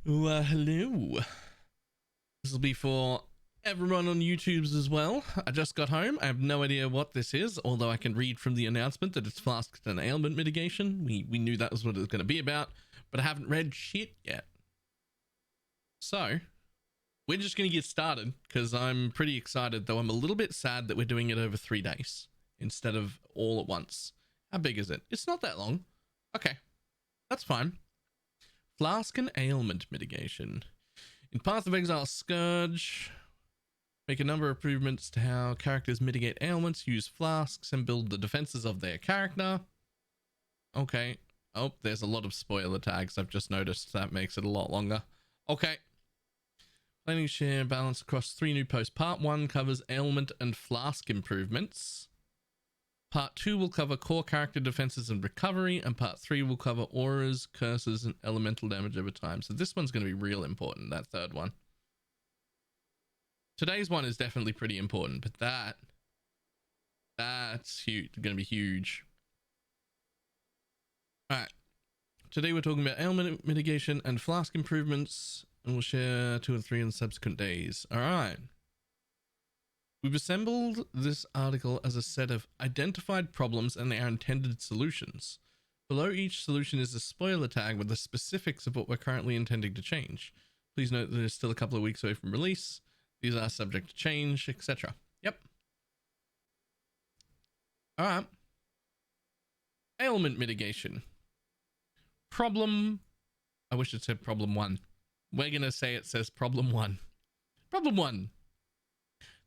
Hello. This will be for everyone on YouTube's as well. I just got home. I have no idea what this is, although I can read from the announcement that it's Flasks and Ailment Mitigation. We knew that was what it was going to be about, but I haven't read shit yet. So, we're just going to get started, because I'm pretty excited, though I'm a little bit sad that we're doing it over 3 days instead of all at once. How big is it? It's not that long. Okay, that's fine. Flask and Ailment Mitigation. In Path of Exile Scourge, make a number of improvements to how characters mitigate ailments, use flasks, and build the defenses of their character. Okay. Oh, there's a lot of spoiler tags I've just noticed. That makes it a lot longer. Okay. Planning share balance across 3 new posts. Part 1 covers ailment and flask improvements. Part 2 will cover core character defenses and recovery, and part 3 will cover auras, curses, and elemental damage over time. So this one's going to be real important, that third one. Today's one is definitely pretty important, but that's huge, going to be huge. All right. Today we're talking about ailment mitigation and flask improvements, and we'll share 2 and 3 in subsequent days. All right. We've assembled this article as a set of identified problems and their intended solutions. Below each solution is a spoiler tag with the specifics of what we're currently intending to change. Please note that there's still a couple of weeks away from release. These are subject to change, etc. Yep. All right. Ailment mitigation. Problem. I wish it said problem 1. We're going to say it says problem 1. Problem 1.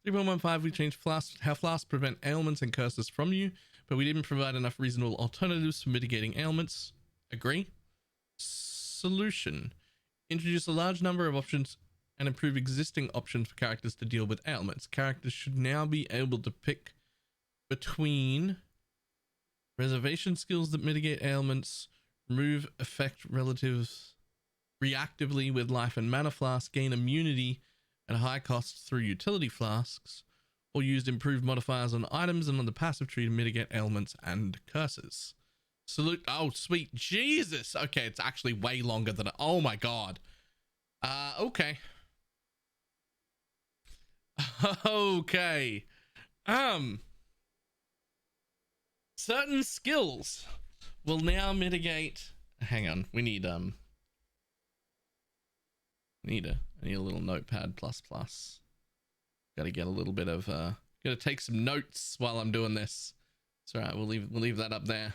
3.15, we changed how flasks prevent ailments and curses from you, but we didn't provide enough reasonable alternatives for mitigating ailments. Agree? Solution. Introduce a large number of options and improve existing options for characters to deal with ailments. Characters should now be able to pick between reservation skills that mitigate ailments, remove effect relatives reactively with life and mana flasks, gain immunity at high costs through utility flasks, or used improved modifiers on items and on the passive tree to mitigate ailments and curses. Oh, sweet Jesus. Okay, it's actually way longer than oh my god. Okay. Okay. Certain skills will now mitigate. Hang on, we need I need a little notepad plus. Gotta get a little bit of gotta take some notes while I'm doing this. It's all right, we'll leave that up there.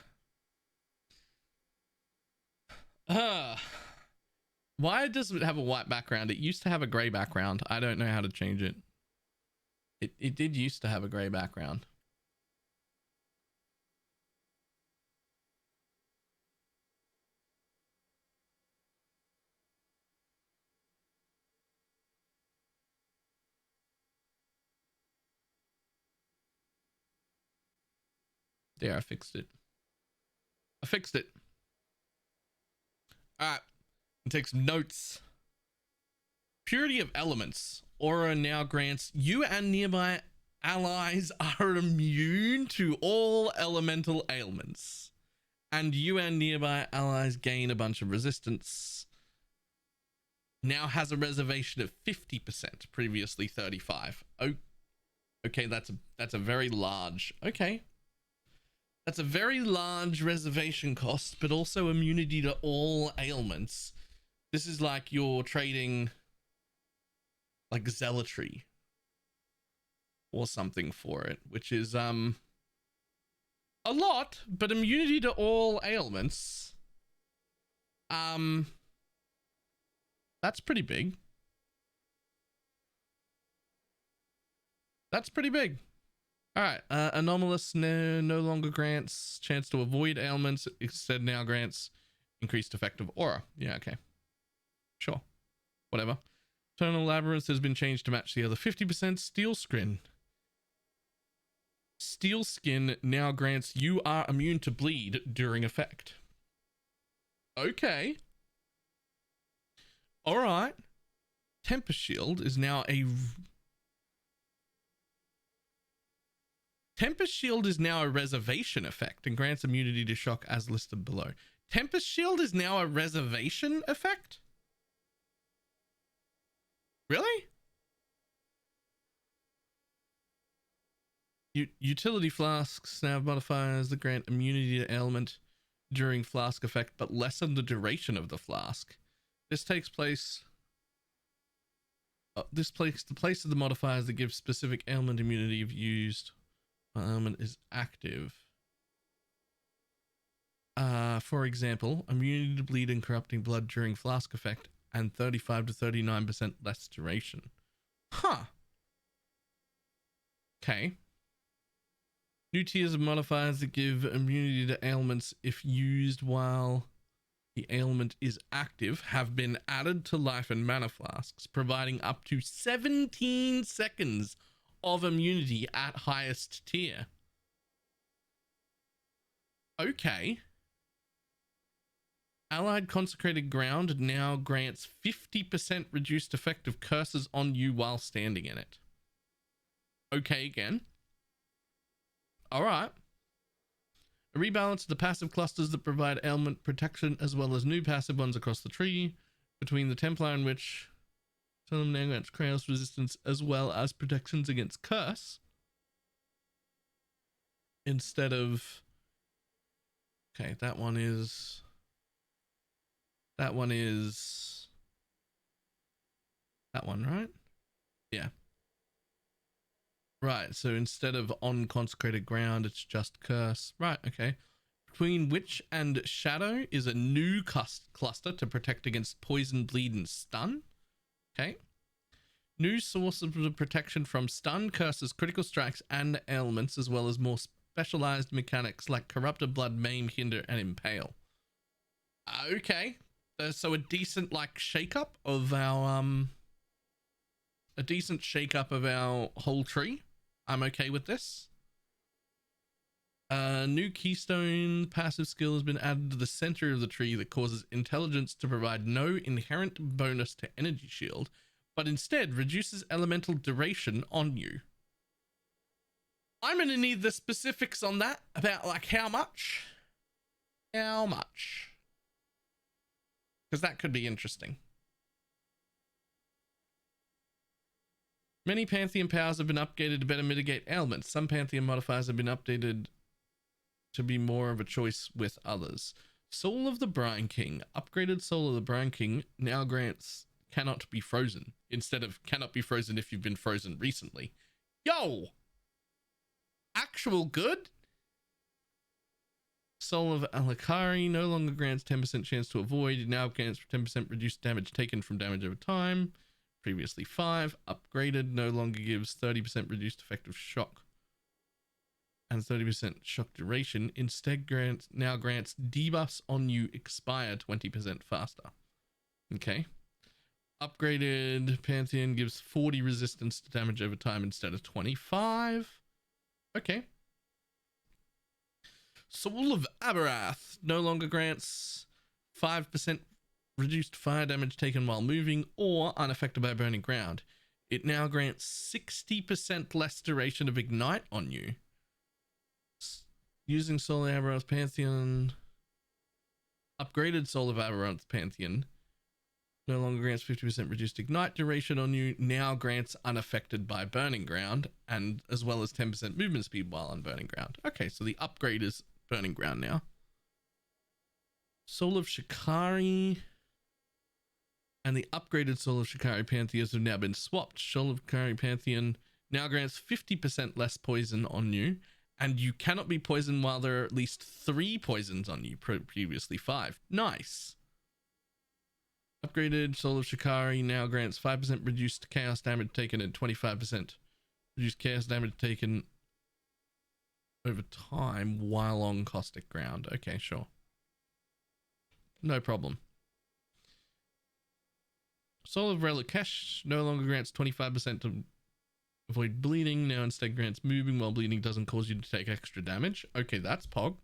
Why does it have a white background? It used to have a gray background. I don't know how to change it. It did used to have a gray background. There, I fixed it. All right, take some notes. Purity of elements. Aura now grants you and nearby allies are immune to all elemental ailments. And you and nearby allies gain a bunch of resistance. Now has a reservation of 50%, previously 35%. Oh, okay, that's a very large. Okay. That's a very large reservation cost, but also immunity to all ailments. This is like you're trading like zealotry or something for it, which is a lot, but immunity to all ailments. That's pretty big. That's pretty big. All right, anomalous no longer grants chance to avoid ailments. Instead now grants increased effect of aura. Yeah, okay. Sure. Whatever. Eternal Labyrinth has been changed to match the other 50%. Steel Skin. Steel Skin now grants you are immune to bleed during effect. Okay. All right. Tempest Shield is now a... Tempest Shield is now a reservation effect and grants immunity to shock as listed below. Tempest Shield is now a reservation effect? Really? Utility flasks now have modifiers that grant immunity to ailment during flask effect, but lessen the duration of the flask. This takes place. The place of the modifiers that give specific ailment immunity if used while ailment is active. For example, immunity to bleed and corrupting blood during flask effect and 35 to 39% less duration. Huh. Okay. New tiers of modifiers that give immunity to ailments if used while the ailment is active have been added to life and mana flasks, providing up to 17 seconds of immunity at highest tier. Okay. Allied Consecrated Ground now grants 50% reduced effect of curses on you while standing in it. Okay, again. Alright. A rebalance of the passive clusters that provide ailment protection as well as new passive ones across the tree between the Templar and Witch. Some of them now grants chaos resistance as well as protections against curse. Instead of... Okay, that one is... That one, right? Yeah. Right, so instead of on consecrated ground, it's just curse. Right, okay. Between Witch and Shadow is a new cluster to protect against poison, bleed, and stun. Okay. New sources of protection from stun, curses, critical strikes, and ailments, as well as more specialized mechanics like Corrupted Blood, Maim, Hinder, and Impale. Okay. So a decent like shake-up of our whole tree. I'm okay with this. New keystone passive skill has been added to the center of the tree that causes intelligence to provide no inherent bonus to energy shield, but instead reduces elemental duration on you. I'm gonna need the specifics on that, about like how much. Because that could be interesting. Many Pantheon powers have been upgraded to better mitigate ailments. Some Pantheon modifiers have been updated to be more of a choice with others. Soul of the Brine King. Upgraded Soul of the Brine King now grants cannot be frozen instead of cannot be frozen if you've been frozen recently. Yo! Actual good? Soul of Alakari no longer grants 10% chance to avoid. It now grants 10% reduced damage taken from damage over time. Previously 5. Upgraded no longer gives 30% reduced effective shock and 30% shock duration. Instead now grants debuffs on you expire 20% faster. Okay. Upgraded Pantheon gives 40 resistance to damage over time instead of 25. Okay. Soul of Aberath no longer grants 5% reduced fire damage taken while moving or unaffected by burning ground. It now grants 60% less duration of ignite on you. Using Soul of Aberath's Pantheon. Upgraded Soul of Aberath's Pantheon no longer grants 50% reduced ignite duration on you, now grants unaffected by burning ground and as well as 10% movement speed while on burning ground. Okay, so the upgrade is burning ground now. Soul of Shikari and the upgraded Soul of Shikari Pantheons have now been swapped. Soul of Shikari Pantheon now grants 50% less poison on you, and you cannot be poisoned while there are at least 3 poisons on you, previously 5. Nice. Upgraded Soul of Shikari now grants 5% reduced chaos damage taken and 25% reduced chaos damage taken over time while on caustic ground. Okay, sure. No problem. Soul of Relikesh no longer grants 25% to avoid bleeding, now instead grants moving while bleeding doesn't cause you to take extra damage. Okay, that's Pog.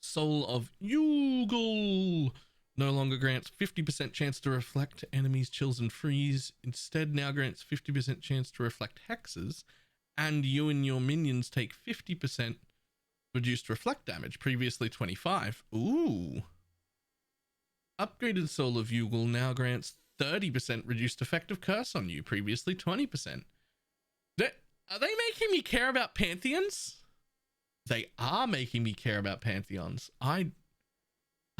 Soul of Yugal no longer grants 50% chance to reflect enemies, chills, and freeze. Instead now grants 50% chance to reflect hexes, and you and your minions take 50% reduced reflect damage, previously 25. Ooh. Upgraded Soul of Yugal now grants 30% reduced effective curse on you, previously 20%. Are they making me care about Pantheons? They are making me care about Pantheons.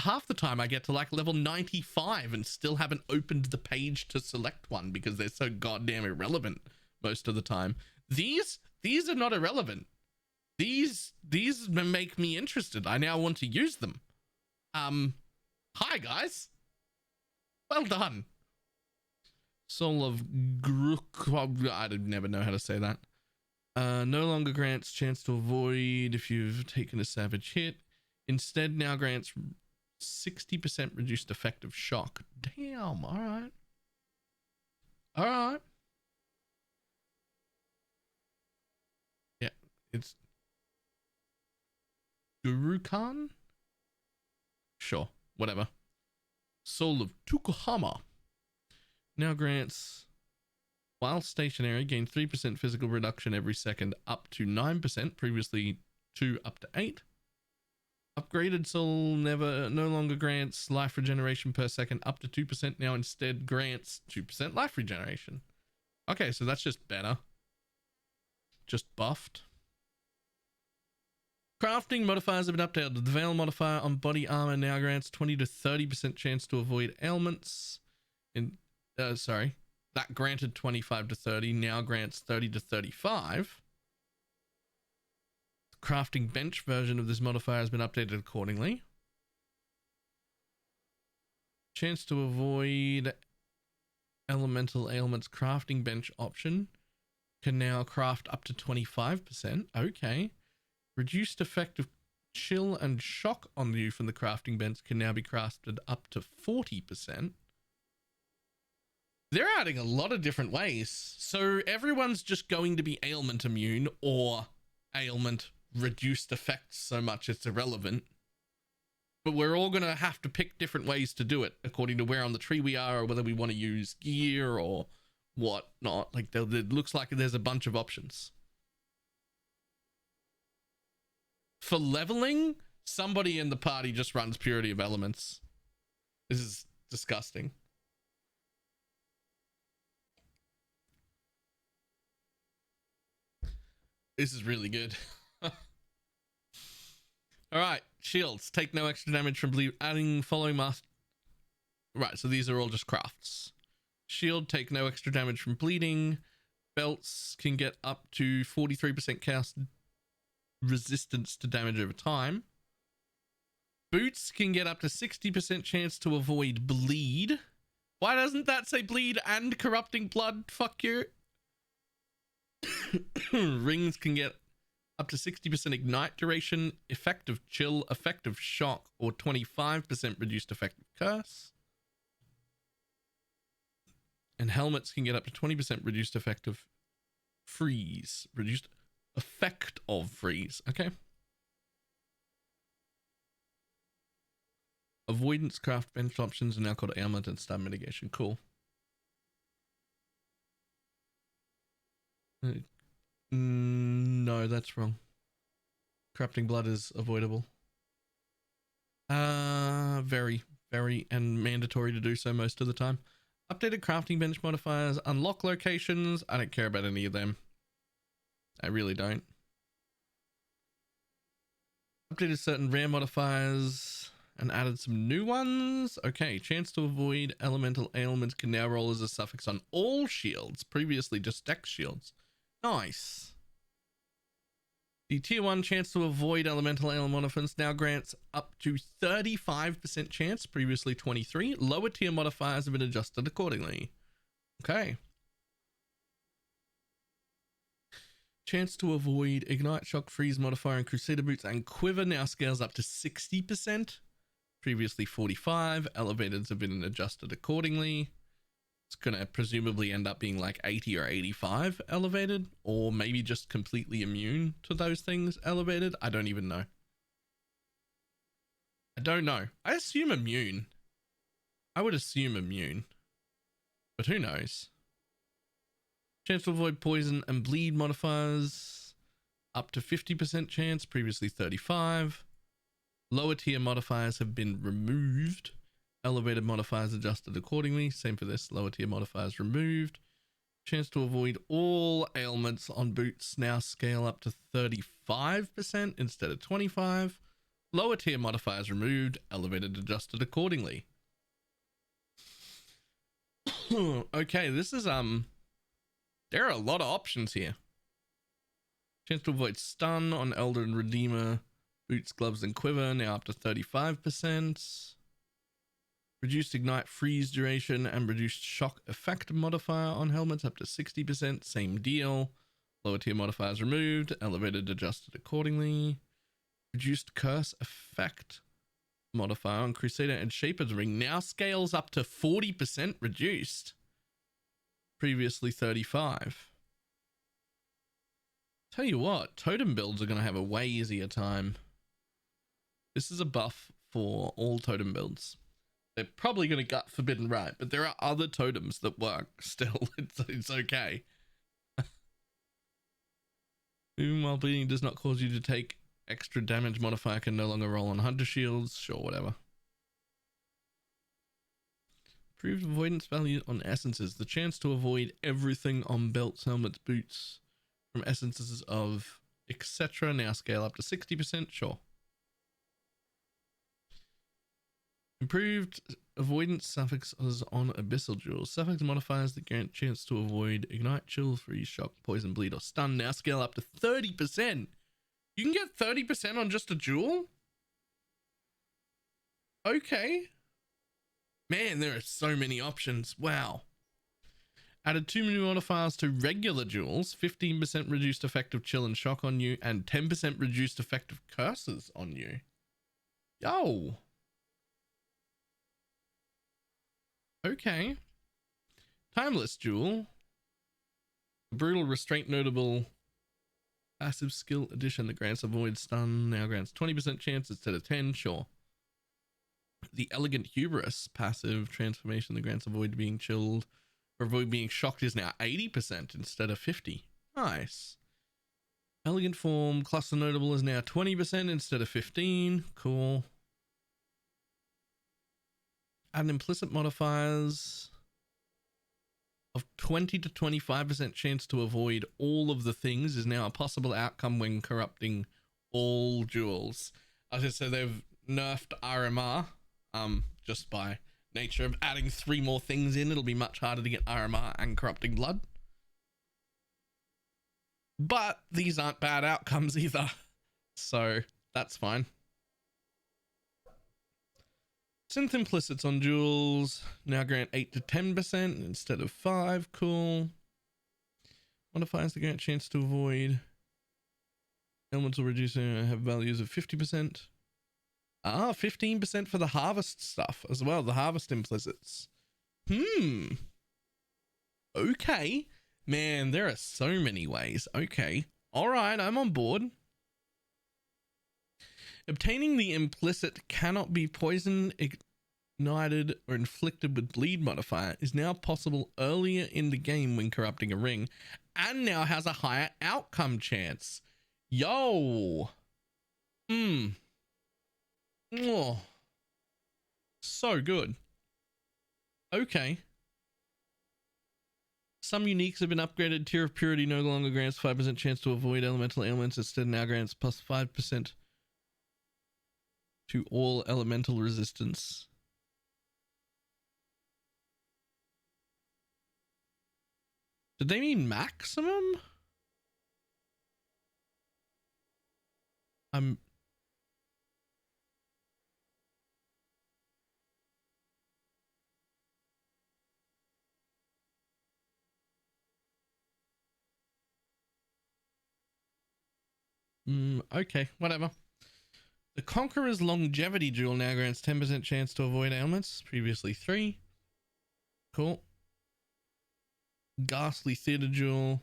Half the time I get to like level 95 and still haven't opened the page to select one because they're so goddamn irrelevant most of the time. These are not irrelevant. These make me interested. I now want to use them. Hi guys. Well done. Soul of Gruk. I never know how to say that. No longer grants chance to avoid if you've taken a savage hit. Instead now grants 60% reduced effective shock. Damn, alright. Alright. Yeah, it's Guru Khan? Sure, whatever. Soul of Tukohama. Now grants, while stationary, gain 3% physical reduction every second up to 9%, previously 2 up to 8. Upgraded soul no longer grants life regeneration per second up to 2%, now instead grants 2% life regeneration. Okay, so that's just better. Just buffed. Crafting modifiers have been updated. The Veil modifier on body armor now grants 20 to 30% chance to avoid ailments. That granted 25 to 30, now grants 30 to 35. The crafting bench version of this modifier has been updated accordingly. Chance to avoid elemental ailments crafting bench option can now craft up to 25%. Okay. Reduced effective chill and shock on you from the crafting bench can now be crafted up to 40%. They're adding a lot of different ways. So everyone's just going to be ailment immune or ailment reduced effects so much it's irrelevant. But we're all going to have to pick different ways to do it according to where on the tree we are or whether we want to use gear or whatnot. Like it looks like there's a bunch of options. For leveling, somebody in the party just runs Purity of Elements. This is disgusting. This is really good. All right, shields take no extra damage from bleed. Adding following master. Right, so these are all just crafts. Shield take no extra damage from bleeding. Belts can get up to 43% cast resistance to damage over time. Boots can get up to 60% chance to avoid bleed. Why doesn't that say bleed and corrupting blood? Fuck you. Rings can get up to 60% ignite duration, effective chill, effective shock, or 25% reduced effective curse. And helmets can get up to 20% reduced effective freeze. Reduced effect of freeze. Okay. Avoidance craft bench options are now called Ailment and Stun Mitigation. Cool. No, that's wrong. Corrupting blood is avoidable. Very, and mandatory to do so most of the time. Updated crafting bench modifiers, unlock locations. I don't care about any of them. I really don't. Updated certain rare modifiers and added some new ones. Okay, chance to avoid elemental ailments can now roll as a suffix on all shields, previously just dex shields. Nice. The tier 1 chance to avoid elemental ailments now grants up to 35% chance, previously 23. Lower tier modifiers have been adjusted accordingly. Okay. Chance to avoid ignite, shock, freeze modifier and crusader boots and quiver now scales up to 60%, previously 45. Elevators have been adjusted accordingly. It's gonna presumably end up being like 80 or 85 elevated, or maybe just completely immune to those things elevated. I don't even know. I don't know. I assume immune. I would assume immune, but who knows? Chance to avoid poison and bleed modifiers up to 50% chance, previously 35. Lower tier modifiers have been removed Elevated modifiers adjusted accordingly. Same for this. Lower tier modifiers removed. Chance to avoid all ailments on boots now scale up to 35% instead of 25%. Lower tier modifiers removed. Elevated adjusted accordingly. Okay, this is there are a lot of options here. Chance to avoid stun on Elder and Redeemer boots, gloves, and quiver now up to 35%. Reduced ignite freeze duration and reduced shock effect modifier on helmets up to 60%. Same deal. Lower tier modifiers removed. Elevated adjusted accordingly. Reduced curse effect modifier on Crusader and Shaper's ring now scales up to 40% reduced. Previously 35. Tell you what, totem builds are going to have a way easier time. This is a buff for all totem builds. They're probably going to gut Forbidden Right, but there are other totems that work still. It's okay. Moving while bleeding does not cause you to take extra damage. Modifier can no longer roll on Hunter Shields. Sure, whatever. Improved avoidance value on essences. The chance to avoid everything on belts, helmets, boots from essences of etc. now scale up to 60%. Sure. Improved avoidance suffixes on abyssal jewels. Suffix modifiers that grant chance to avoid ignite, chill, freeze, shock, poison, bleed, or stun now scale up to 30%. You can get 30% on just a jewel? Okay. Man, there are so many options. Wow. Added 2 new modifiers to regular jewels. 15% reduced effective chill and shock on you, and 10% reduced effective curses on you. Yo. Okay. Timeless jewel. Brutal restraint notable. Passive skill addition that grants avoid stun now grants 20% chance instead of 10. Sure. The elegant hubris passive transformation that grants avoid being chilled or avoid being shocked is now 80% instead of 50. Nice. Elegant form cluster notable is now 20% instead of 15. Cool. Add implicit modifiers of 20 to 25% chance to avoid all of the things is now a possible outcome when corrupting all jewels. I should say they've nerfed RMR just by nature of adding 3 more things in. It'll be much harder to get RMR and corrupting blood. But these aren't bad outcomes either. So that's fine. Synth implicits on jewels now grant 8 to 10% instead of 5. Cool. Modifiers that grant chance to avoid elemental reducer have values of 50%. 15% for the harvest stuff as well. The harvest implicits. Okay. Man, there are so many ways. Okay. All right, I'm on board. Obtaining the implicit cannot be poison, ignited, or inflicted with bleed modifier is now possible earlier in the game when corrupting a ring, and now has a higher outcome chance. Yo. Oh. So good. Okay. Some uniques have been upgraded. Tier of Purity no longer grants 5% chance to avoid elemental ailments. Instead now grants plus 5% to all elemental resistance. Did they mean maximum? Okay, whatever. The Conqueror's Longevity Jewel now grants 10% chance to avoid ailments. Previously 3. Cool. Ghastly Theater Jewel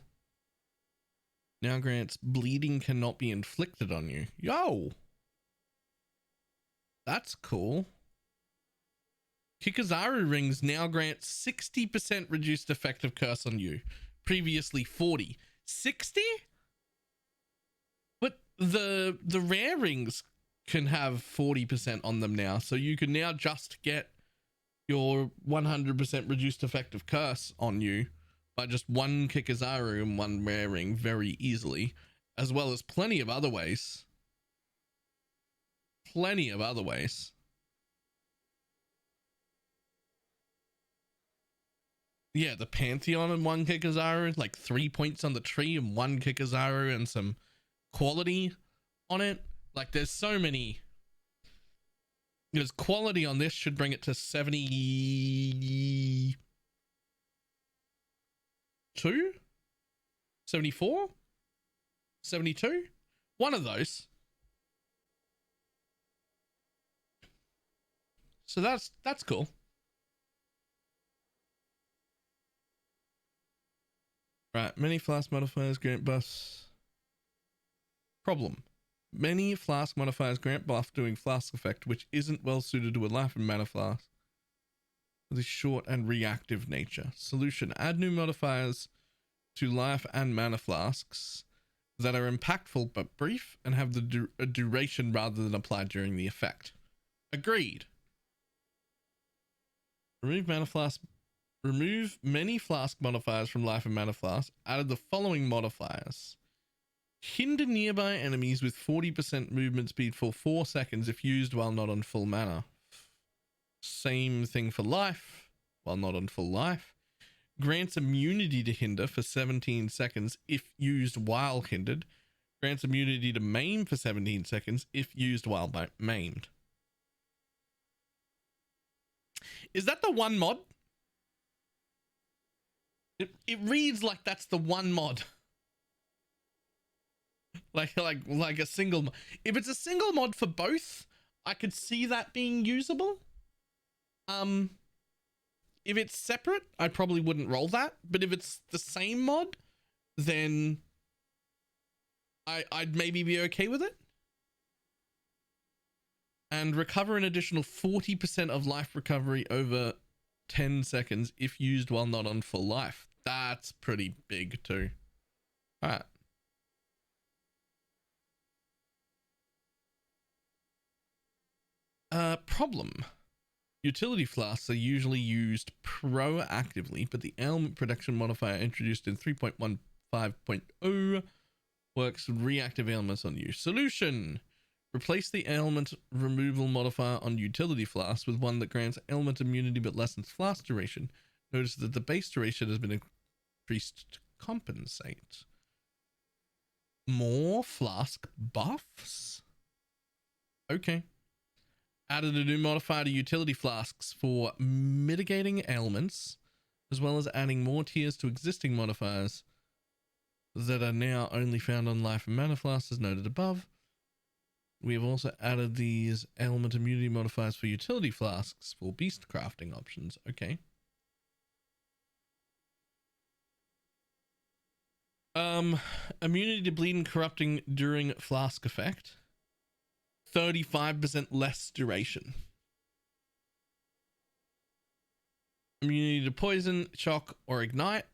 now grants bleeding cannot be inflicted on you. Yo! That's cool. Kikazaru Rings now grant 60% reduced effective curse on you. Previously 40. 60? But the rare rings can have 40% on them now, so you can now just get your 100% reduced effective curse on you by just one Kikazaru and one raring very easily, as well as plenty of other ways. Plenty of other ways. Yeah, the Pantheon and one Kikazaru, like 3 points on the tree and one Kikazaru and some quality on it. Like, there's so many. Because quality on this should bring it to 72? 74? 72? One of those. So that's cool. Right, many Flask modifiers grant buffs. Problem. Many Flask modifiers grant buff doing Flask effect, which isn't well suited to a life and mana flask with a short and reactive nature. Solution. Add new modifiers to life and mana flasks that are impactful but brief and have the a duration rather than applied during the effect. Agreed. Remove mana flask. Remove many Flask modifiers from life and mana flask. Added the following modifiers. Hinder nearby enemies with 40% movement speed for 4 seconds if used while not on full mana. Same thing for life while not on full life. Grants immunity to hinder for 17 seconds if used while hindered. Grants immunity to maim for 17 seconds if used while maimed. Is that the one mod? It reads like that's the one mod. like a single mod. If it's a single mod for both, I could see that being usable. If it's separate, I probably wouldn't roll that. But if it's the same mod, then I'd maybe be okay with it. And recover an additional 40% of life recovery over 10 seconds if used while not on full life. That's pretty big too. All right. Problem. Utility flasks are usually used proactively, but the ailment protection modifier introduced in 3.15.0 works with reactive ailments on you. Solution. Replace the ailment removal modifier on utility flasks with one that grants ailment immunity but lessens flask duration. Notice that the base duration has been increased to compensate. More flask buffs? Okay. Added a new modifier to utility flasks for mitigating ailments, as well as adding more tiers to existing modifiers that are now only found on life and mana flasks as noted above. We have also added these ailment immunity modifiers for utility flasks for beast crafting options. Okay. Immunity to bleed and corrupting during flask effect. 35% less duration. Immunity to poison, shock, or ignite.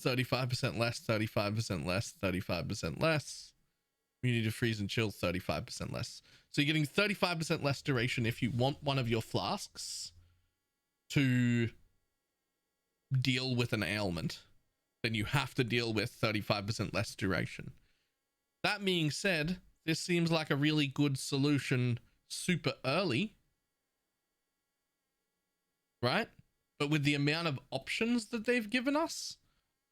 35% less, 35% less, 35% less. Immunity to freeze and chill, 35% less. So you're getting 35% less duration if you want one of your flasks to deal with an ailment. Then you have to deal with 35% less duration. That being said, this seems like a really good solution super early, right? But with the amount of options that they've given us,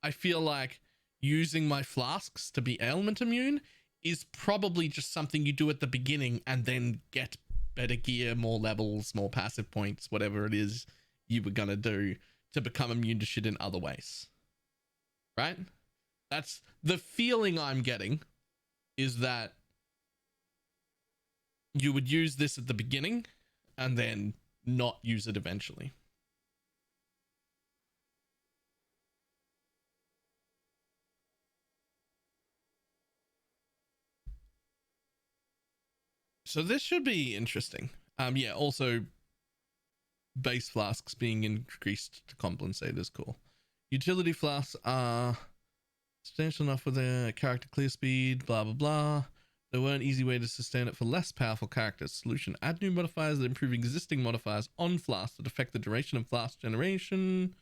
I feel like using my flasks to be ailment immune is probably just something you do at the beginning and then get better gear, more levels, more passive points, whatever it is you were gonna do to become immune to shit in other ways. Right? That's the feeling I'm getting, is that you would use this at the beginning and then not use it eventually. So this should be interesting. Yeah, also base flasks being increased to compensate is cool. Utility flasks are substantial enough with their character clear speed, blah blah blah. There weren't easy way to sustain it for less powerful characters. Solution: add new modifiers that improve existing modifiers on Flask that affect the duration of Flask generation.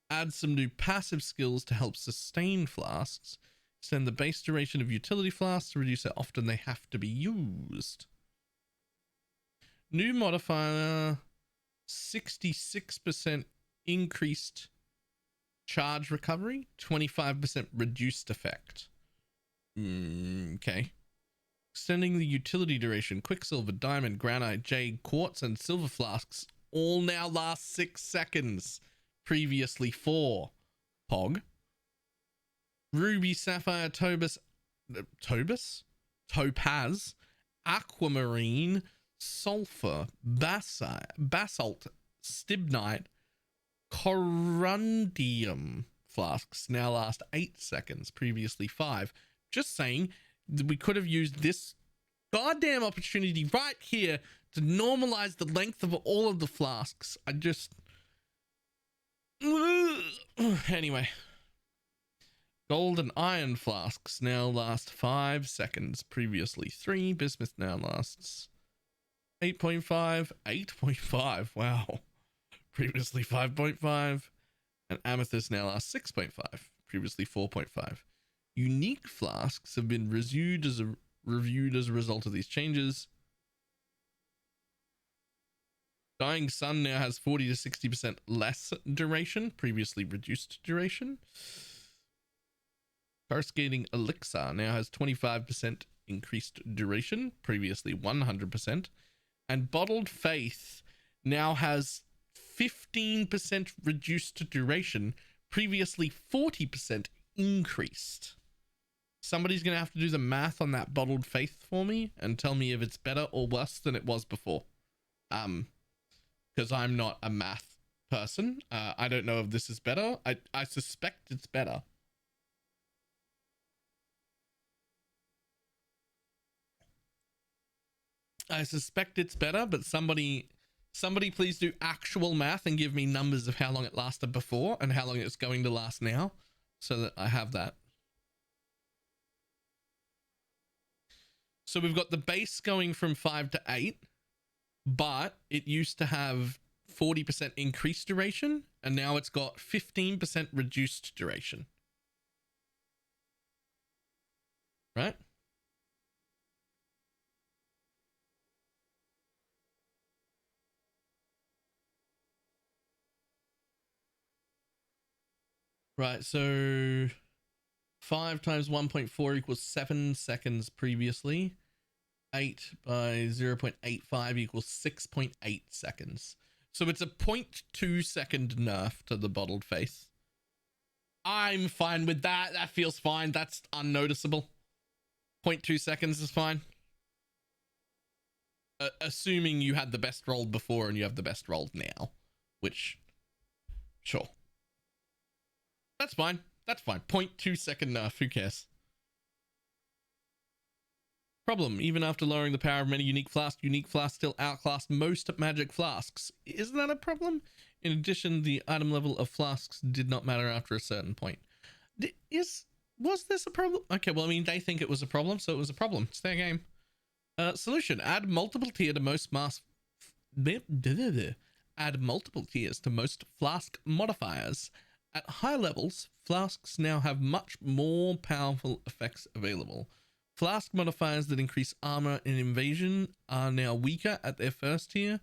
Add some new passive skills to help sustain Flasks. Extend the base duration of utility Flasks to reduce how often they have to be used. New modifier: 66% increased charge recovery, 25% reduced effect. Okay. Extending the utility duration. Quicksilver, diamond, granite, jade, quartz, and silver flasks all now last 6 seconds. Previously 4. Pog. Ruby, sapphire, topaz, aquamarine, sulfur, basalt, stibnite, corundium flasks now last 8 seconds. Previously 5. Just saying, we could have used this goddamn opportunity right here to normalize the length of all of the flasks. I just... Anyway. Gold and iron flasks now last 5 seconds. Previously 3. Bismuth now lasts 8.5. 8.5. Wow. Previously 5.5. And amethyst now lasts 6.5. Previously 4.5. Unique flasks have been reviewed as a result of these changes. Dying Sun now has 40 to 60% less duration, previously reduced duration. Coruscating Elixir now has 25% increased duration, previously 100%. And Bottled Faith now has 15% reduced duration, previously 40% increased. Somebody's going to have to do the math on that Bottled Faith for me and tell me if it's better or worse than it was before. Because I'm not a math person. I don't know if this is better. I suspect it's better. I suspect it's better, but somebody please do actual math and give me numbers of how long it lasted before and how long it's going to last now, so that I have that. So we've got the base going from 5 to 8, but it used to have 40% increased duration, and now it's got 15% reduced duration. Right? Right, so 5 times 1.4 equals 7 seconds previously. 8 by 0.85 equals 6.8 seconds. So it's a 0.2 second nerf to the Bottled Faith. I'm fine with that. That feels fine. That's unnoticeable. 0.2 seconds is fine. Assuming you had the best rolled before and you have the best rolled now. Which, sure. That's fine. That's fine. 0.2 second nerf. Who cares? Problem: even after lowering the power of many unique flasks still outclassed most magic flasks. Is that a problem? In addition, the item level of flasks did not matter after a certain point. Was this a problem? Okay, well, I mean, they think it was a problem, so it was a problem. It's their game. Solution: add multiple tier to most add multiple tiers to most flask modifiers. At high levels, flasks now have much more powerful effects available. Flask modifiers that increase armor and evasion are now weaker at their first tier,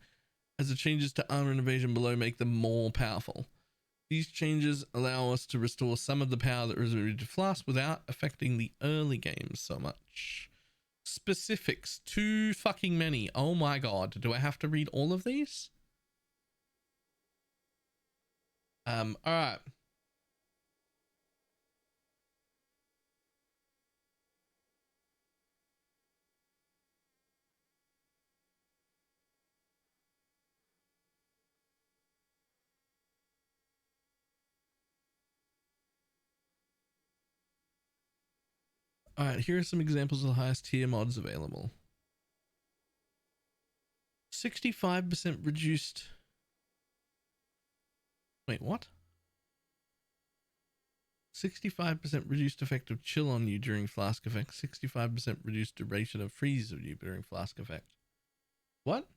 as the changes to armor and evasion below make them more powerful. These changes allow us to restore some of the power that was removed to Flask without affecting the early games so much. Specifics: too fucking many. Oh my god, do I have to read all of these? Alright. Alright, here are some examples of the highest tier mods available. 65% reduced. Wait, what? 65% reduced effect of chill on you during flask effect. 65% reduced duration of freeze of you during flask effect. What?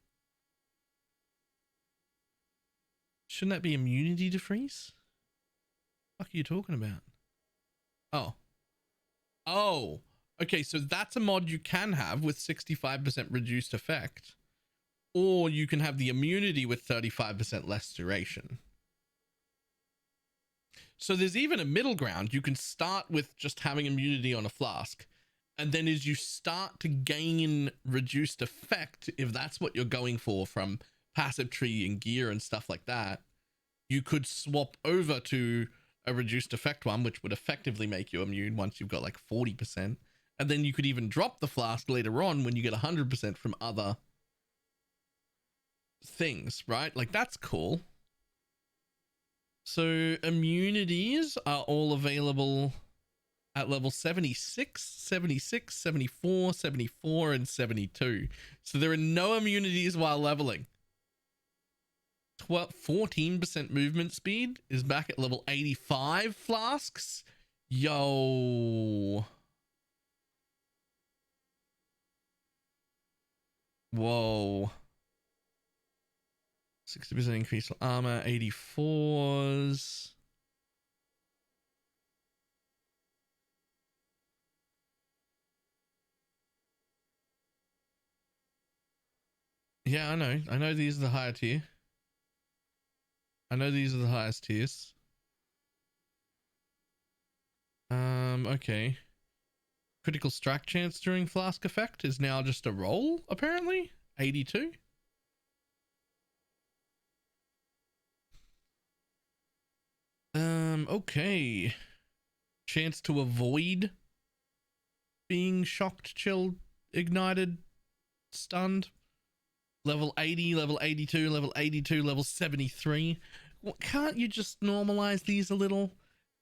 Shouldn't that be immunity to freeze? What are you talking about? Oh. Oh. Okay, so that's a mod you can have with 65% reduced effect. Or you can have the immunity with 35% less duration. So there's even a middle ground. You can start with just having immunity on a flask. And then as you start to gain reduced effect, if that's what you're going for from passive tree and gear and stuff like that, you could swap over to a reduced effect one, which would effectively make you immune once you've got like 40%. And then you could even drop the flask later on when you get 100% from other things, right? Like, that's cool. So immunities are all available at level 76, 76, 74, 74, and 72. So there are no immunities while leveling. 14% movement speed is back at level 85 flasks. Yo. Whoa. 60% increase armor, 84s. Yeah, I know. I know these are the higher tier. I know these are the highest tiers. Okay. Critical strike chance during flask effect is now just a roll, apparently. 82. Okay. Chance to avoid being shocked, chilled, ignited, stunned. Level 80, level 82, level 82, level 73. Well, can't you just normalize these a little?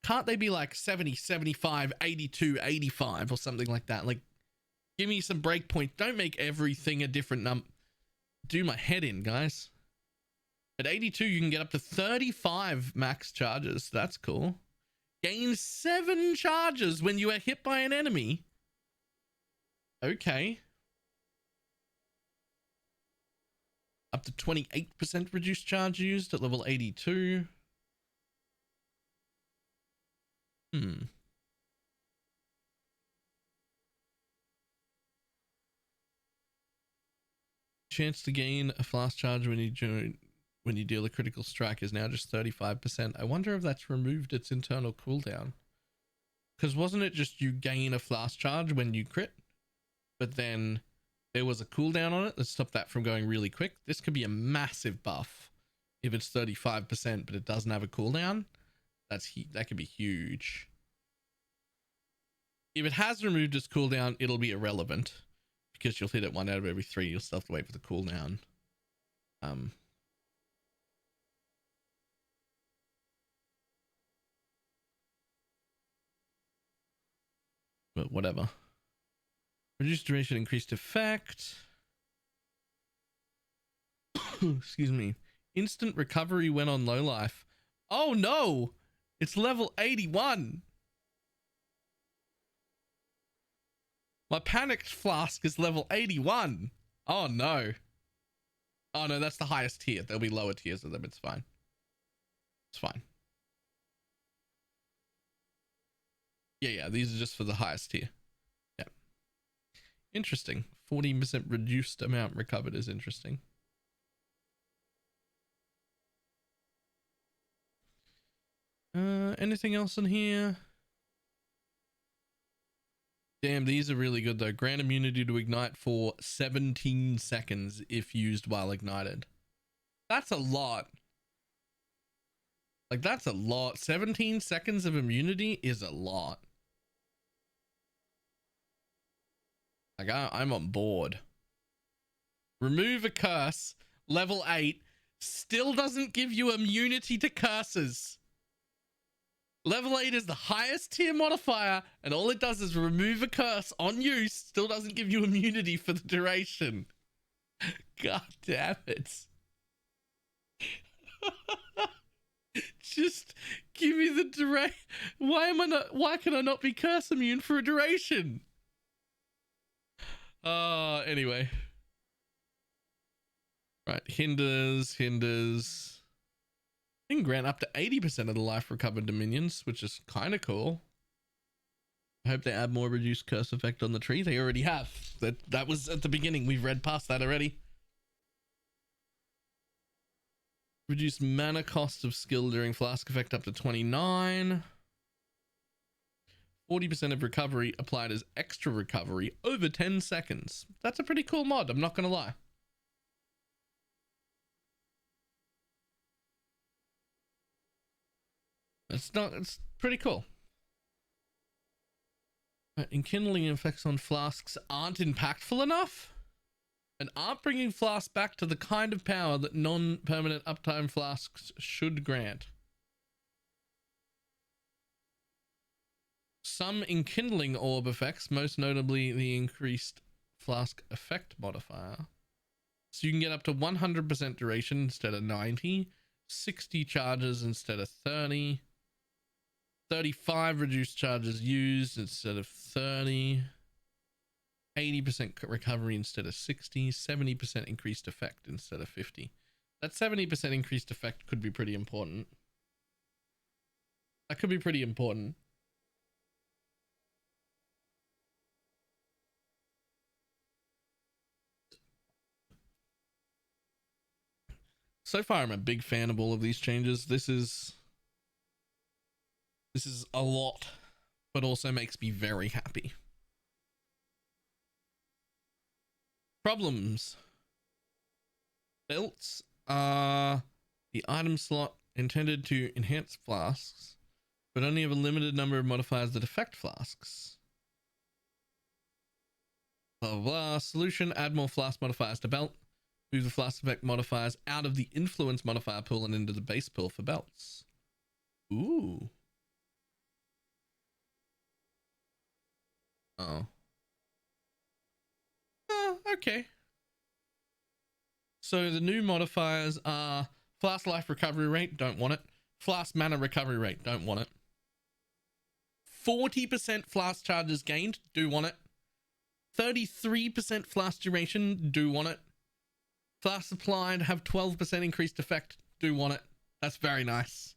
Can't they be like 70, 75, 82, 85 or something like that? Like, give me some breakpoint. Don't make everything a different number. Do my head in, guys. At 82, you can get up to 35 max charges. That's cool. Gain 7 charges when you are hit by an enemy. Okay. Up to 28% reduced charge used at level 82. Chance to gain a flask charge when you deal a critical strike is now just 35%. I wonder if that's removed its internal cooldown. Because wasn't it just you gain a flask charge when you crit? But then there was a cooldown on it that stopped that from going really quick. This could be a massive buff if it's 35%, but it doesn't have a cooldown. That could be huge. If it has removed its cooldown, it'll be irrelevant because you'll hit it 1 out of every 3. You'll still have to wait for the cooldown. But whatever. Reduced duration, increased effect. Excuse me. Instant recovery when on low life. Oh no! It's level 81. My panicked flask is level 81. Oh no. Oh no, that's the highest tier. There'll be lower tiers of them. It's fine. It's fine. Yeah, these are just for the highest tier. Yeah. Interesting. 14% reduced amount recovered is interesting. Anything else in here? Damn, these are really good though. Grant immunity to ignite for 17 seconds if used while ignited. That's a lot. Like, that's a lot. 17 seconds of immunity is a lot. Like, I'm on board. Remove a curse, level 8, still doesn't give you immunity to curses. Level 8 is the highest tier modifier, and all it does is remove a curse on use, still doesn't give you immunity for the duration. God damn it. Just Give me the duration. Why can I not be curse immune for a duration? Anyway. Right, hinders. You can grant up to 80% of the life recovered to minions, which is kind of cool. I hope they add more reduced curse effect on the tree. They already have. That was at the beginning. We've read past that already. Reduce mana cost of skill during flask effect up to 29. 40% of recovery applied as extra recovery over 10 seconds. That's a pretty cool mod, I'm not gonna lie. It's pretty cool. Enkindling effects on flasks aren't impactful enough and aren't bringing flasks back to the kind of power that non-permanent uptime flasks should grant. Some enkindling orb effects, most notably the increased flask effect modifier. So you can get up to 100% duration instead of 90, 60 charges instead of 30, 35 reduced charges used instead of 30, 80% recovery instead of 60, 70% increased effect instead of 50. That 70% increased effect could be pretty important. That could be pretty important. So far, I'm a big fan of all of these changes. This is a lot, but also makes me very happy. Problems. Belts are the item slot intended to enhance flasks, but only have a limited number of modifiers that affect flasks. Blah, blah, blah. Solution, add more flask modifiers to belt. Move the flask effect modifiers out of the influence modifier pool and into the base pool for belts. Ooh. Oh. Okay. So the new modifiers are flask life recovery rate, don't want it. Flask mana recovery rate, don't want it. 40% flask charges gained, do want it. 33% flask duration, do want it. Flask applied have 12% increased effect, do want it. That's very nice.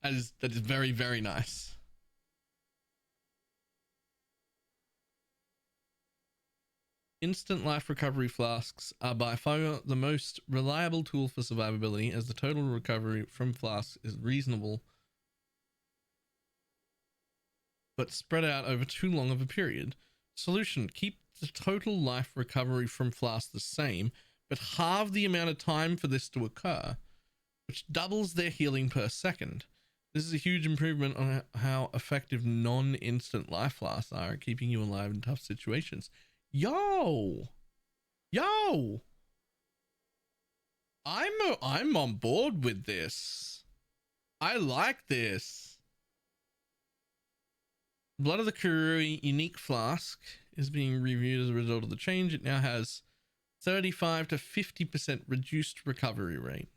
That is very, very nice. Instant life recovery flasks are by far the most reliable tool for survivability, as the total recovery from flasks is reasonable but spread out over too long of a period. Solution, keep the total life recovery from flasks the same, but halve the amount of time for this to occur, which doubles their healing per second. This is a huge improvement on how effective non-instant life flasks are at keeping you alive in tough situations. Yo, I'm on board with this. I like this. Blood of the Kurui unique flask is being reviewed as a result of the change. It now has 35 to 50% reduced recovery rate.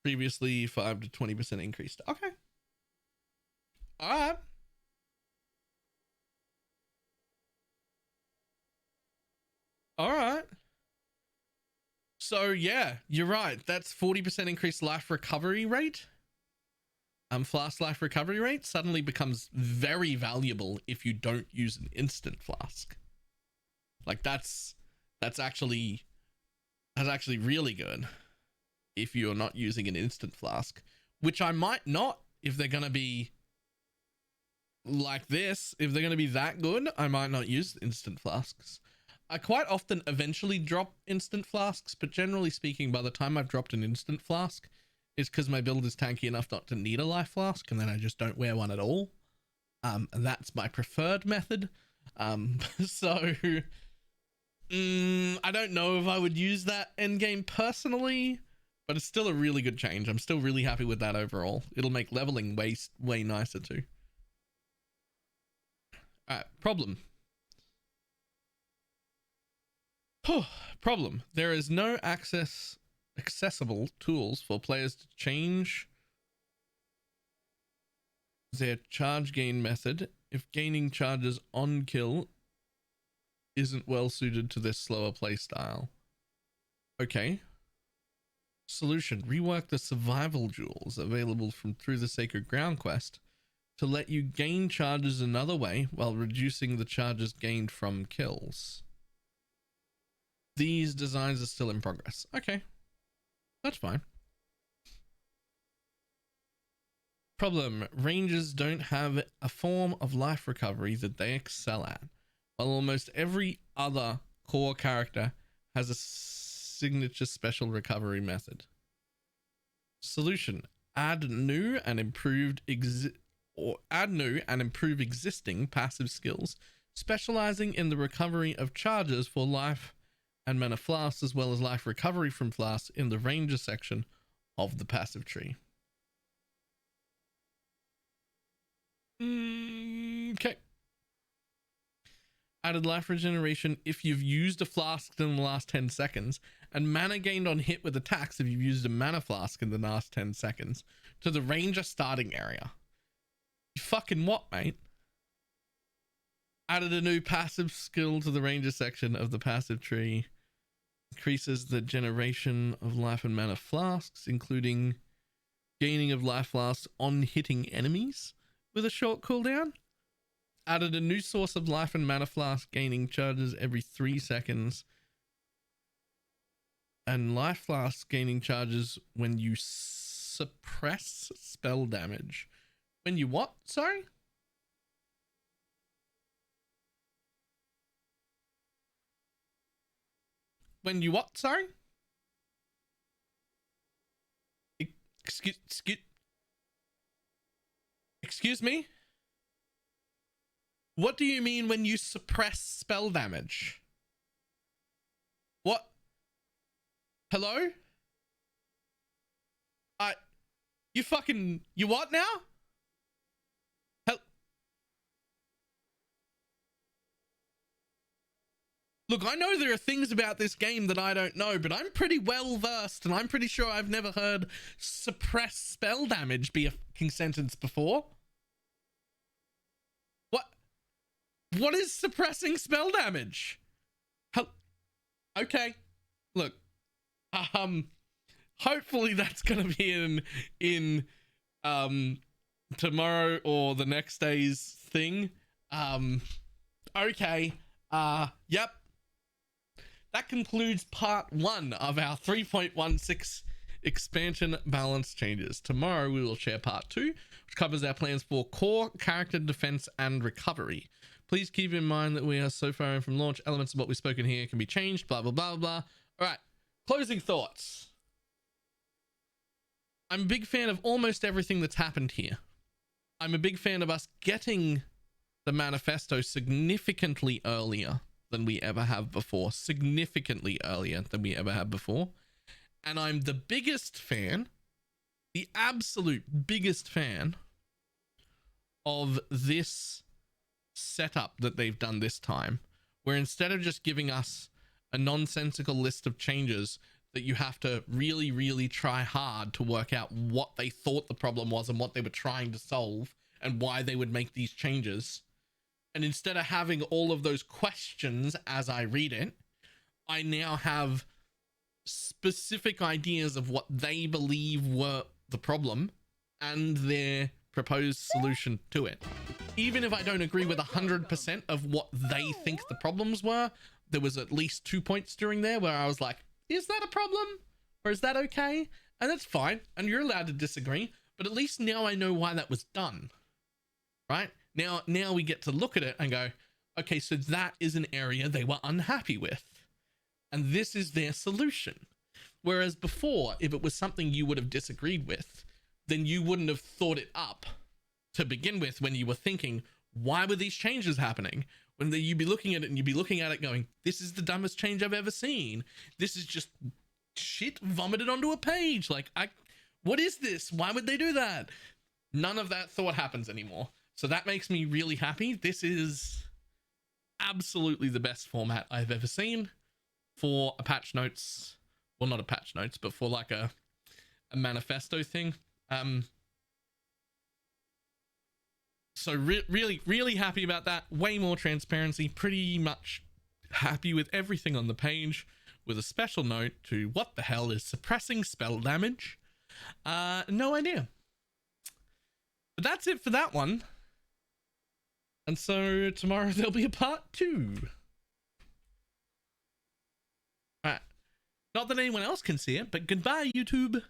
Previously 5 to 20% increased. Okay. All right. All right. So yeah, you're right. That's 40% increased life recovery rate. Flask life recovery rate suddenly becomes very valuable if you don't use an instant flask. Like that's actually really good if you're not using an instant flask, which I might not if they're gonna be like this. If they're gonna be that good, I might not use instant flasks. I quite often eventually drop instant flasks, but generally speaking, by the time I've dropped an instant flask, it's because my build is tanky enough not to need a life flask, and then I just don't wear one at all. And that's my preferred method. So I don't know if I would use that endgame personally, but it's still a really good change. I'm still really happy with that overall. It'll make leveling way nicer too. Alright, problem. Problem. There is no access. accessible tools for players to change their charge gain method if gaining charges on kill isn't well suited to their slower playstyle. Okay. Solution: rework the survival jewels available from Through the Sacred Ground quest to let you gain charges another way while reducing the charges gained from kills. These designs are still in progress. Okay, that's fine. Problem: rangers don't have a form of life recovery that they excel at, while almost every other core character has a signature special recovery method. Solution: add new and improve existing passive skills specializing in the recovery of charges for life and mana flasks, as well as life recovery from flasks in the ranger section of the passive tree. Okay. Added life regeneration if you've used a flask in the last 10 seconds, and mana gained on hit with attacks if you've used a mana flask in the last 10 seconds to the ranger starting area. You fucking what, mate? Added a new passive skill to the ranger section of the passive tree. Increases the generation of life and mana flasks, including gaining of life flasks on hitting enemies with a short cooldown. Added a new source of life and mana flask, gaining charges every 3 seconds. And life flask gaining charges when you suppress spell damage. When you what? Sorry? When you what? Sorry? Excuse me? What do you mean when you suppress spell damage? What? Hello? You what now? Look, I know there are things about this game that I don't know, but I'm pretty well versed, and I'm pretty sure I've never heard suppress spell damage be a fucking sentence before. What is suppressing spell damage? Okay, look, hopefully that's gonna be in tomorrow or the next day's thing. Okay, yep. That concludes part 1 of our 3.16 expansion balance changes. Tomorrow we will share part 2, which covers our plans for core character defense and recovery. Please keep in mind that we are so far in from launch. Elements of what we've spoken here can be changed, blah, blah, blah, blah. All right, closing thoughts. I'm a big fan of almost everything that's happened here. I'm a big fan of us getting the manifesto significantly earlier than we ever have before. Significantly earlier than we ever have before. And I'm the biggest fan, the absolute biggest fan of this setup that they've done this time, where instead of just giving us a nonsensical list of changes that you have to really, really try hard to work out what they thought the problem was and what they were trying to solve and why they would make these changes, and instead of having all of those questions as I read it, I now have specific ideas of what they believe were the problem and their proposed solution to it. Even if I don't agree with 100% of what they think the problems were, there was at least 2 points during there where I was like, is that a problem? Or is that okay? And that's fine. And you're allowed to disagree, but at least now I know why that was done. Right? Now we get to look at it and go, okay, so that is an area they were unhappy with. And this is their solution. Whereas before, if it was something you would have disagreed with, then you wouldn't have thought it up to begin with when you were thinking, why were these changes happening? When you'd be looking at it and you'd be looking at it going, this is the dumbest change I've ever seen. This is just shit vomited onto a page. Like, what is this? Why would they do that? None of that thought happens anymore. So that makes me really happy. This is absolutely the best format I've ever seen for a patch notes well, not a patch notes, but for like a manifesto thing. So really happy about that. Way more transparency. Pretty much happy with everything on the page, with a special note to what the hell is suppressing spell damage. No idea. But that's it for that one. And so tomorrow there'll be a part 2. Alright. Not that anyone else can see it, but goodbye, YouTube.